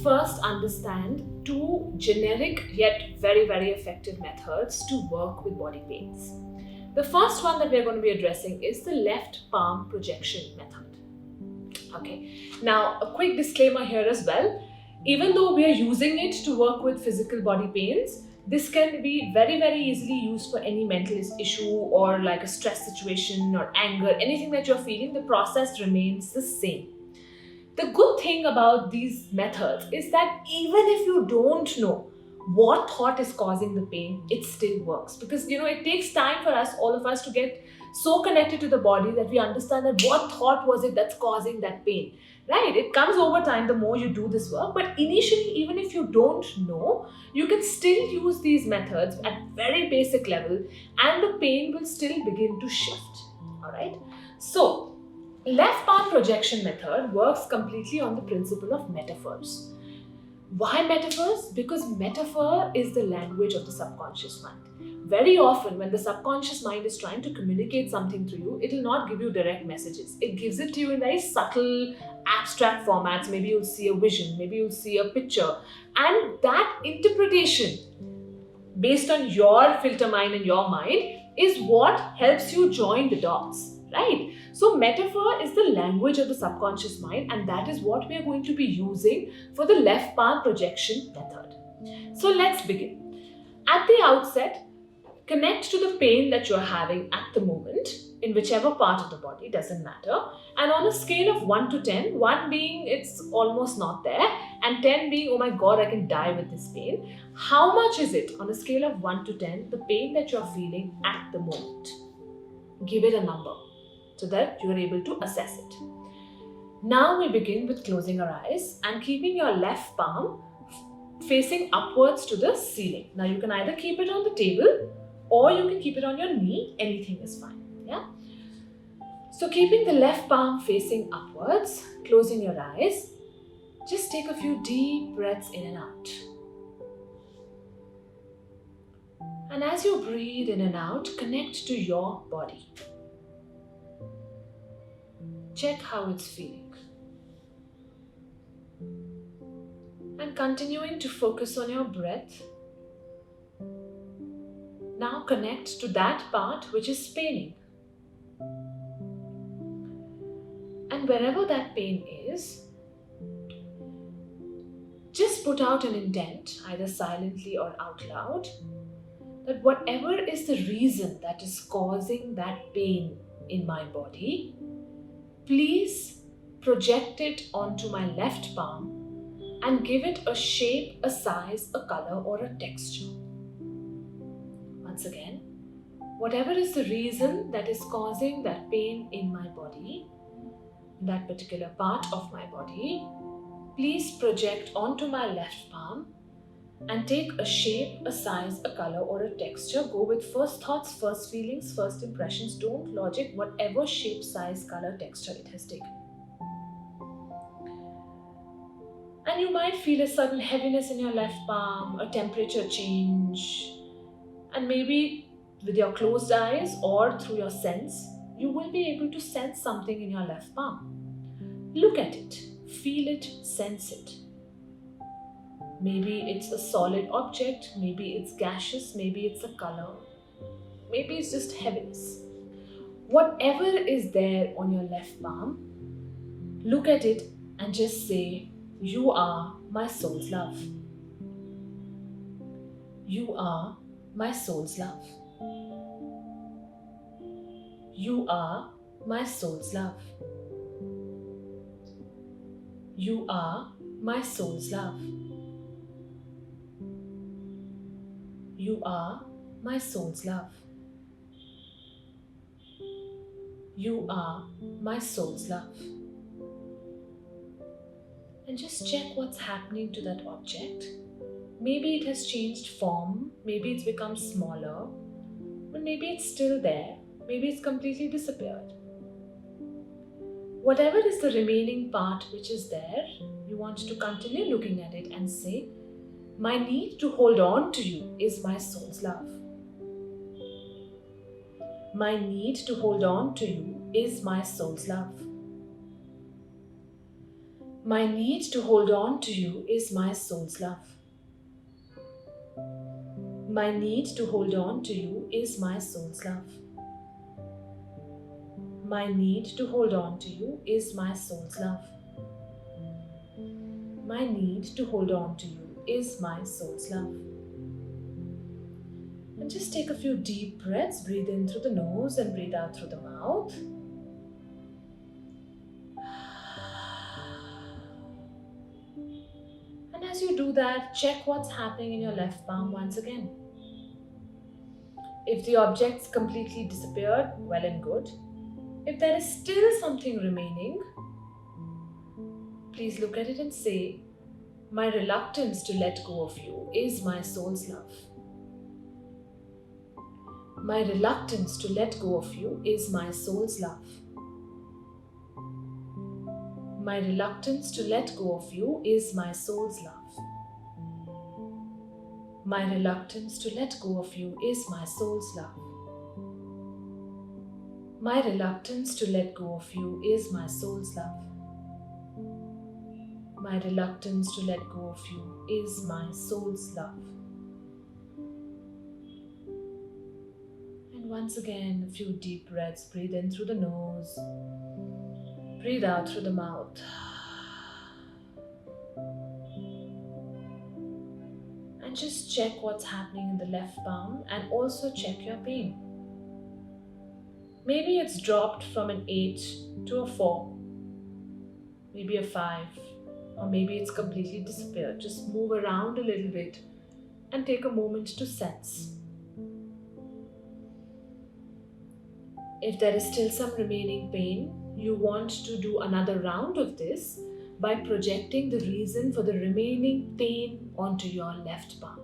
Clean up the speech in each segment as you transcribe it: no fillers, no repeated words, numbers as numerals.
first understand two generic yet very, very effective methods to work with body pains. The first one that we're going to be addressing is the left palm projection method. Okay, now a quick disclaimer here as well. Even though we are using it to work with physical body pains, this can be very, very easily used for any mental issue or like a stress situation or anger, anything that you're feeling, the process remains the same. The good thing about these methods is that even if you don't know what thought is causing the pain, it still works. Because it takes time for us, all of us, to get so connected to the body that we understand that what thought was it that's causing that pain. Right? It comes over time the more you do this work. But initially, even if you don't know, you can still use these methods at very basic level and the pain will still begin to shift. Alright? So, left palm projection method works completely on the principle of metaphors. Why metaphors? Because metaphor is the language of the subconscious mind. Very often when the subconscious mind is trying to communicate something to you, it will not give you direct messages. It gives it to you in very subtle, abstract formats. Maybe you'll see a vision, maybe you'll see a picture. And that interpretation, based on your filter mind and your mind, is what helps you join the dots. Right? So metaphor is the language of the subconscious mind, and that is what we are going to be using for the left palm projection method. So let's begin. At the outset, connect to the pain that you're having at the moment in whichever part of the body, doesn't matter. And on a scale of 1 to 10, 1 being it's almost not there and 10 being, oh my God, I can die with this pain. How much is it on a scale of 1 to 10, the pain that you're feeling at the moment? Give it a number so that you are able to assess it. Now we begin with closing our eyes and keeping your left palm facing upwards to the ceiling. Now you can either keep it on the table or you can keep it on your knee. Anything is fine. Yeah. So keeping the left palm facing upwards, closing your eyes, just take a few deep breaths in and out. And as you breathe in and out, connect to your body. Check how it's feeling. And continuing to focus on your breath, now connect to that part which is paining. And wherever that pain is, just put out an intent, either silently or out loud, that whatever is the reason that is causing that pain in my body, please project it onto my left palm and give it a shape, a size, a color, or a texture. Once again, whatever is the reason that is causing that pain in my body, that particular part of my body, please project onto my left palm and take a shape, a size, a color, or a texture. Go with first thoughts, first feelings, first impressions. Don't logic, whatever shape, size, color, texture it has taken. And you might feel a sudden heaviness in your left palm, a temperature change, and maybe with your closed eyes or through your sense, you will be able to sense something in your left palm. Look at it, feel it, sense it. Maybe it's a solid object, maybe it's gaseous, maybe it's a color, maybe it's just heaviness. Whatever is there on your left palm, look at it and just say, you are my soul's love. You are my soul's love. You are my soul's love. You are my soul's love. You are my soul's love. You are my soul's love. And just check what's happening to that object. Maybe it has changed form, maybe it's become smaller, but maybe it's still there, maybe it's completely disappeared. Whatever is the remaining part which is there, you want to continue looking at it and say, my need to hold on to you is my soul's love. My need to hold on to you is my soul's love. My need to hold on to you is my soul's love. My need to hold on to you is my soul's love. My need to hold on to you is my soul's love. My need to hold on to you is my soul's love. And just take a few deep breaths. Breathe in through the nose and breathe out through the mouth. And as you do that, check what's happening in your left palm once again. If the object's completely disappeared, well and good. If there is still something remaining, please look at it and say, my reluctance to let go of you is my soul's love. My reluctance to let go of you is my soul's love. My reluctance to let go of you is my soul's love. My reluctance to let go of you is my soul's love. My reluctance to let go of you is my soul's love. My reluctance to let go of you is my soul's love. And once again, a few deep breaths. Breathe in through the nose. Breathe out through the mouth. And just check what's happening in the left palm and also check your pain. Maybe it's dropped from an 8 to a 4, maybe a 5, or maybe it's completely disappeared. Just move around a little bit and take a moment to sense. If there is still some remaining pain, you want to do another round of this by projecting the reason for the remaining pain onto your left palm.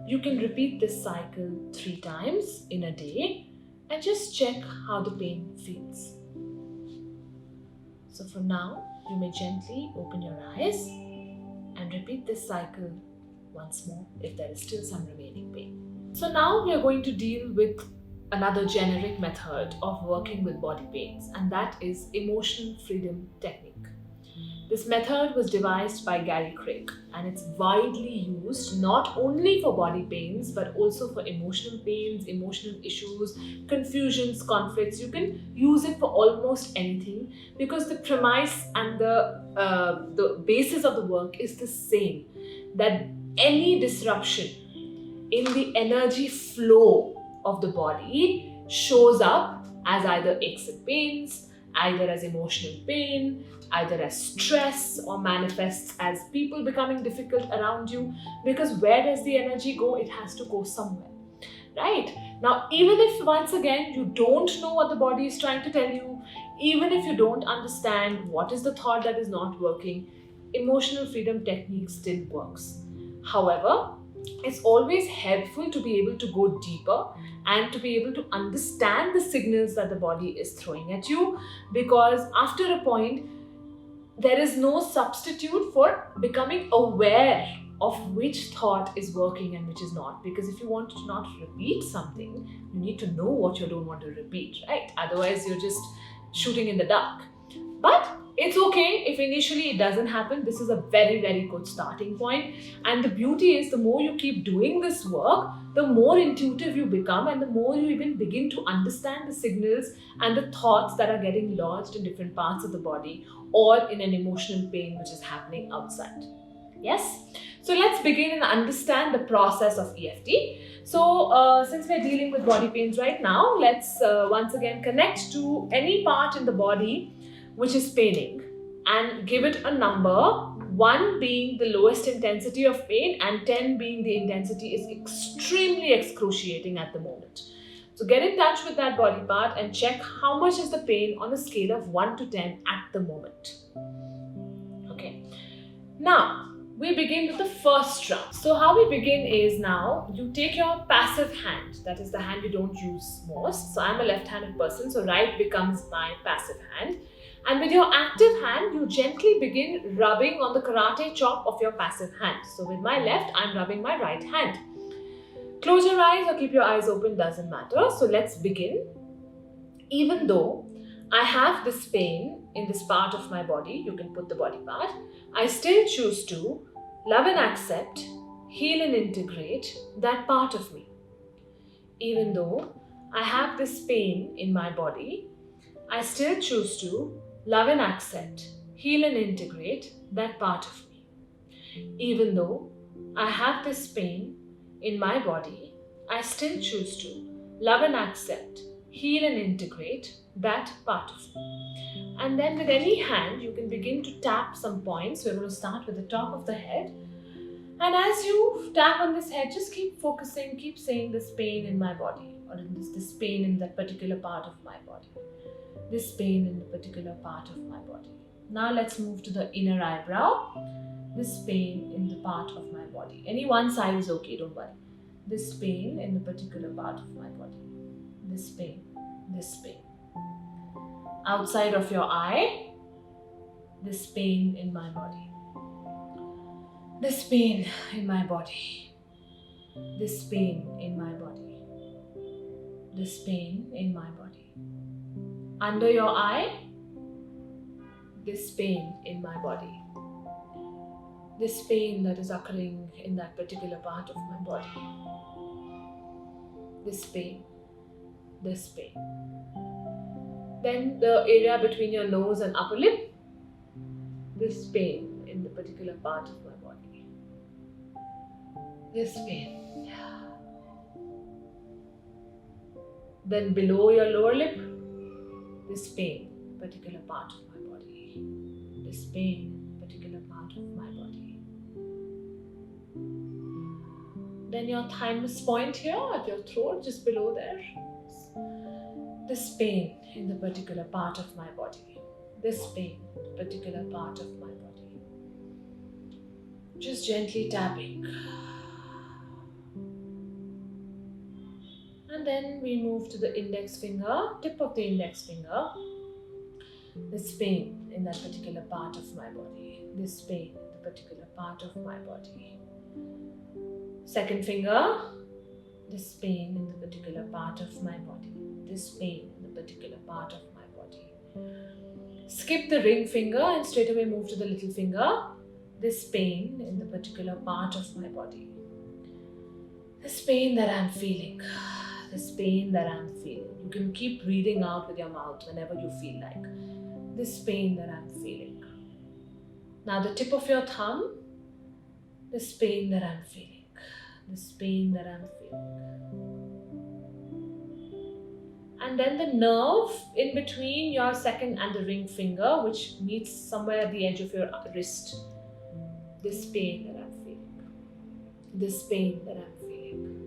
You can repeat this cycle 3 times in a day and just check how the pain feels. So for now, you may gently open your eyes and repeat this cycle once more if there is still some remaining pain. So now we are going to deal with another generic method of working with body pains, and that is emotional freedom technique. This method was devised by Gary Craig, and it's widely used not only for body pains but also for emotional pains, emotional issues, confusions, conflicts. You can use it for almost anything because the premise and the basis of the work is the same, that any disruption in the energy flow of the body shows up as either aches and pains, either as emotional pain, either as stress, or manifests as people becoming difficult around you, because where does the energy go? It has to go somewhere, right? Now, even if once again you don't know what the body is trying to tell you, even if you don't understand what is the thought that is not working, emotional freedom technique still works. However, it's always helpful to be able to go deeper and to be able to understand the signals that the body is throwing at you, because after a point, there is no substitute for becoming aware of which thought is working and which is not. Because if you want to not repeat something, you need to know what you don't want to repeat, right? Otherwise, you're just shooting in the dark. But it's okay if initially it doesn't happen. This is a very, very good starting point. And the beauty is, the more you keep doing this work, the more intuitive you become and the more you even begin to understand the signals and the thoughts that are getting lodged in different parts of the body or in an emotional pain which is happening outside. Yes? So let's begin and understand the process of EFT. So since we're dealing with body pains right now, let's once again connect to any part in the body which is paining and give it a number, 1 being the lowest intensity of pain and 10 being the intensity is extremely excruciating at the moment. So get in touch with that body part and check how much is the pain on a scale of 1 to 10 at the moment. Okay. Now, we begin with the first round. So how we begin is, now you take your passive hand, that is the hand you don't use most. So I'm a left-handed person, so right becomes my passive hand. And with your active hand, you gently begin rubbing on the karate chop of your passive hand. So with my left, I'm rubbing my right hand. Close your eyes or keep your eyes open, doesn't matter. So let's begin. Even though I have this pain in this part of my body, you can put the body part. I still choose to love and accept, heal and integrate that part of me. Even though I have this pain in my body, I still choose to love and accept, heal and integrate that part of me. Even though I have this pain in my body, I still choose to love and accept, heal and integrate that part of me. And then with any hand, you can begin to tap some points. We're going to start with the top of the head. And as you tap on this head, just keep focusing, keep saying this pain in my body, or this pain in that particular part of my body. This pain in the particular part of my body. Now let's move to the inner eyebrow. This pain in the part of my body. Any one side is okay, don't worry. This pain in the particular part of my body. This pain, this pain. Outside of your eye, this pain in my body. This pain in my body. This pain in my body. This pain in my body. Under your eye, this pain in my body. This pain that is occurring in that particular part of my body. This pain. This pain. Then the area between your nose and upper lip. This pain in the particular part of my body. This pain. Then below your lower lip, this pain, particular part of my body. This pain, particular part of my body. Then your thymus point here at your throat, just below there. This pain in the particular part of my body. This pain, particular part of my body. Just gently tapping. And then we move to the index finger, tip of the index finger. This pain in that particular part of my body. This pain in the particular part of my body. Second finger, this pain in the particular part of my body. This pain in the particular part of my body. Skip the ring finger and straight away move to the little finger. This pain in the particular part of my body. This pain that I'm feeling. This pain that I'm feeling. You can keep breathing out with your mouth whenever you feel like. This pain that I'm feeling. Now the tip of your thumb. This pain that I'm feeling. This pain that I'm feeling. And then the nerve in between your second and the ring finger, which meets somewhere at the edge of your wrist. This pain that I'm feeling. This pain that I'm feeling.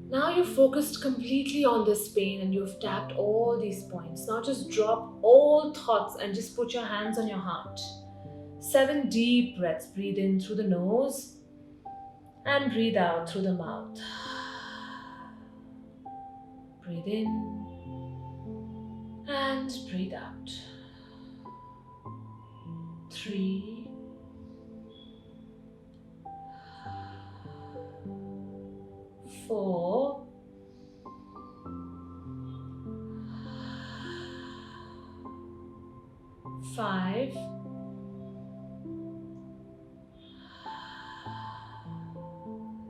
Now you've focused completely on this pain and you've tapped all these points. Now just drop all thoughts and just put your hands on your heart. 7 deep breaths. Breathe in through the nose and breathe out through the mouth. Breathe in and breathe out. 3, 4, 5,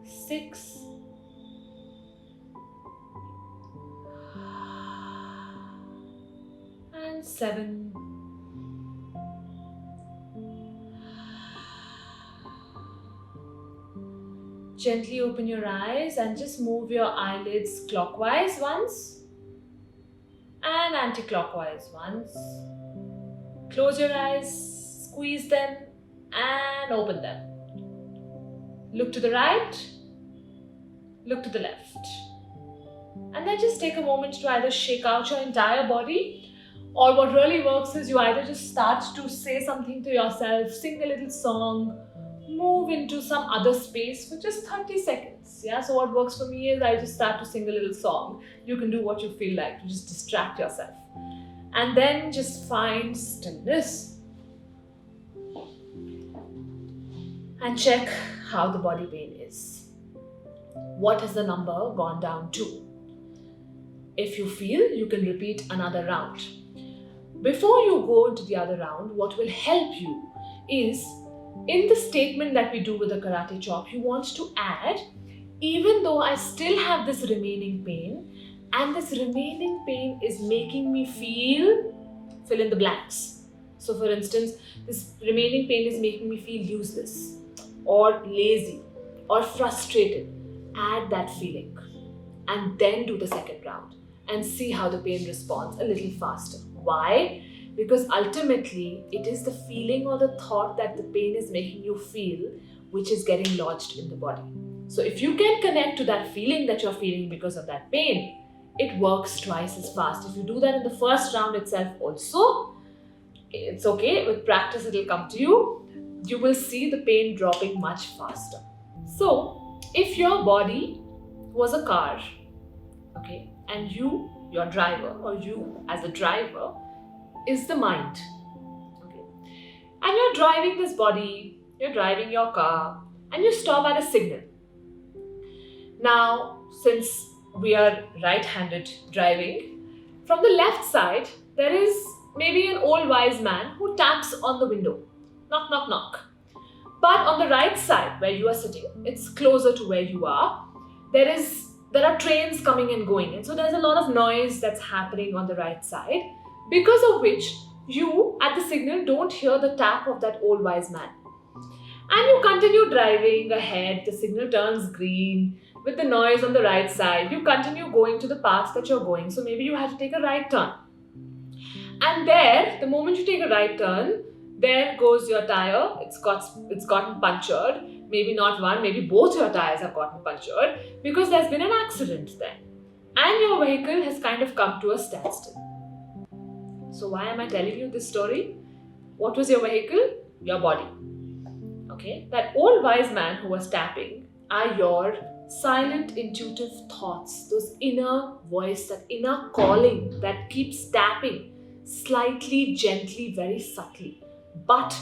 6, 7. Gently open your eyes and just move your eyelids clockwise once and anti-clockwise once. Close your eyes, squeeze them and open them. Look to the right, look to the left. And then just take a moment to either shake out your entire body, or what really works is you either just start to say something to yourself, sing a little song, move into some other space for just 30 seconds. Yeah, so what works for me is I just start to sing a little song. You can do what you feel like to just distract yourself. And then just find stillness. And check how the body pain is. What has the number gone down to? If you feel, you can repeat another round. Before you go into the other round, what will help you is, in the statement that we do with the karate chop, you want to add, even though I still have this remaining pain, and this remaining pain is making me feel, fill in the blanks. So for instance, this remaining pain is making me feel useless or lazy or frustrated. Add that feeling and then do the second round and see how the pain responds a little faster. Why? Because ultimately it is the feeling or the thought that the pain is making you feel which is getting lodged in the body. So if you can connect to that feeling that you're feeling because of that pain, it works twice as fast. If you do that in the first round itself also, it's okay. With practice, it'll come to you. You will see the pain dropping much faster. So if your body was a car, okay, and you, your driver, or you as a driver, is the mind, okay, and you're driving this body, you're driving your car, and you stop at a signal. Now, since we are right-handed driving, from the left side, there is maybe an old wise man who taps on the window. Knock, knock, knock. But on the right side, where you are sitting, it's closer to where you are, there are trains coming and going. And so there's a lot of noise that's happening on the right side, because of which you, at the signal, don't hear the tap of that old wise man. And you continue driving ahead, the signal turns green, with the noise on the right side, you continue going to the path that you're going. So maybe you have to take a right turn. And there, the moment you take a right turn, there goes your tire, it's gotten punctured. Maybe not one, maybe both your tires have gotten punctured because there's been an accident there. And your vehicle has kind of come to a standstill. So why am I telling you this story? What was your vehicle? Your body. Okay, that old wise man who was tapping are your silent, intuitive thoughts, those inner voice, that inner calling that keeps tapping slightly, gently, very subtly. But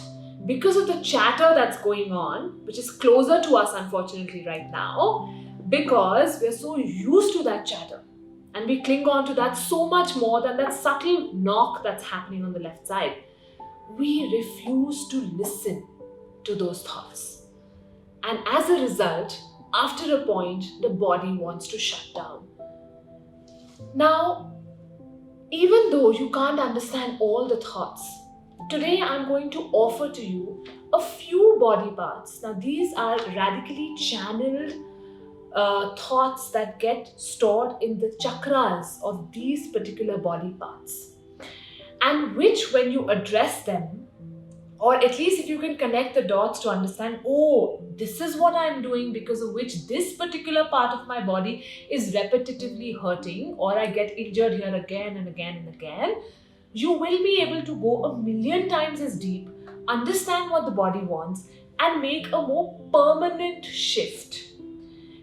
because of the chatter that's going on, which is closer to us unfortunately right now, because we're so used to that chatter and we cling on to that so much more than that subtle knock that's happening on the left side, we refuse to listen to those thoughts. And as a result, after a point, the body wants to shut down. Now, even though you can't understand all the thoughts, today I'm going to offer to you a few body parts. Now, these are radically channeled thoughts that get stored in the chakras of these particular body parts, and which, when you address them, or at least if you can connect the dots to understand, oh, this is what I'm doing because of which this particular part of my body is repetitively hurting, or I get injured here again and again and again, you will be able to go 1,000,000 times as deep, understand what the body wants, and make a more permanent shift.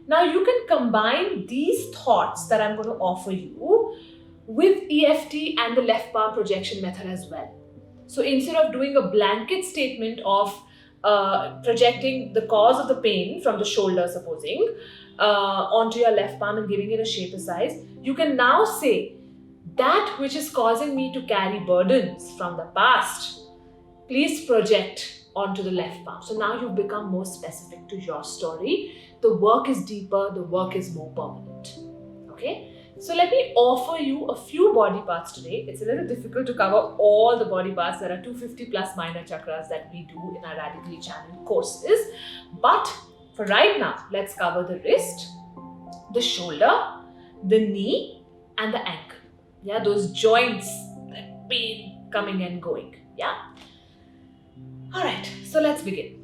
Now, you can combine these thoughts that I'm going to offer you with EFT and the left palm projection method as well. So instead of doing a blanket statement of projecting the cause of the pain from the shoulder, supposing, onto your left palm and giving it a shape or size, you can now say, that which is causing me to carry burdens from the past, please project onto the left palm. So now you've become more specific to your story. The work is deeper, the work is more permanent. Okay? So let me offer you a few body parts today. It's a little difficult to cover all the body parts. There are 250 plus minor chakras that we do in our radically channeled courses. But for right now, let's cover the wrist, the shoulder, the knee, and the ankle. Yeah, those joints, that pain coming and going. Yeah. All right, so let's begin.